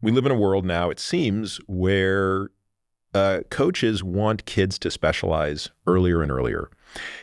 We live in a world now, it seems, where coaches want kids to specialize earlier and earlier.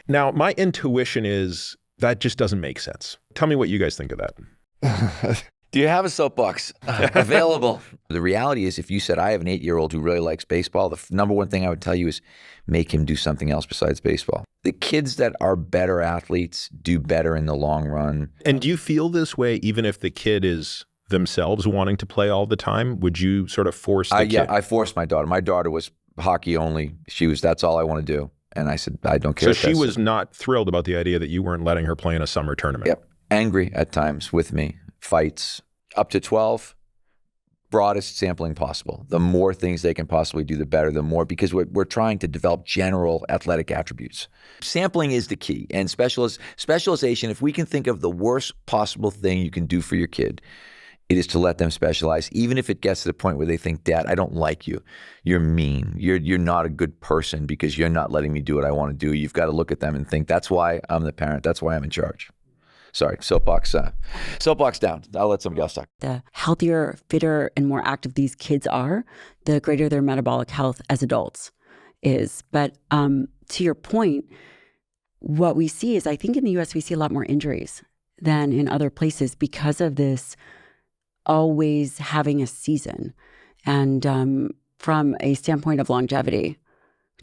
Now, my intuition is that just doesn't make sense. Tell me what you guys think of that. Do you have a soapbox available? The reality is, if you said, I have an 8-year-old who really likes baseball, the number one thing I would tell you is make him do something else besides baseball. The kids that are better athletes do better in the long run. And do you feel this way even if the kid is themselves wanting to play all the time? Would you sort of force the kid? Yeah, I forced my daughter. My daughter was hockey only. That's all I want to do. And I said, I don't care. So she was not thrilled about the idea that you weren't letting her play in a summer tournament. Yep. Angry at times with me. Fights. Up to 12, broadest sampling possible. The more things they can possibly do, the better, the more, because we're trying to develop general athletic attributes. Sampling is the key. And specialization, if we can think of the worst possible thing you can do for your kid, it is to let them specialize, even if it gets to the point where they think, Dad, I don't like you. You're mean. You're not a good person because you're not letting me do what I want to do. You've got to look at them and think, that's why I'm the parent. That's why I'm in charge. Sorry, soapbox down. I'll let somebody else talk. The healthier, fitter, and more active these kids are, the greater their metabolic health as adults is. But to your point, what we see is, I think in the U.S. we see a lot more injuries than in other places because of this always having a season. And from a standpoint of longevity,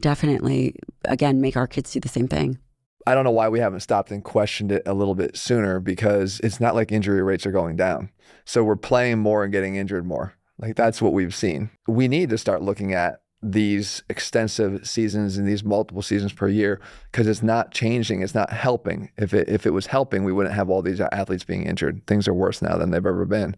definitely, again, make our kids do the same thing. I don't know why we haven't stopped and questioned it a little bit sooner, because it's not like injury rates are going down. So we're playing more and getting injured more. Like, that's what we've seen. We need to start looking at these extensive seasons and these multiple seasons per year, because it's not changing. It's not helping. If it was helping, we wouldn't have all these athletes being injured. Things are worse now than they've ever been.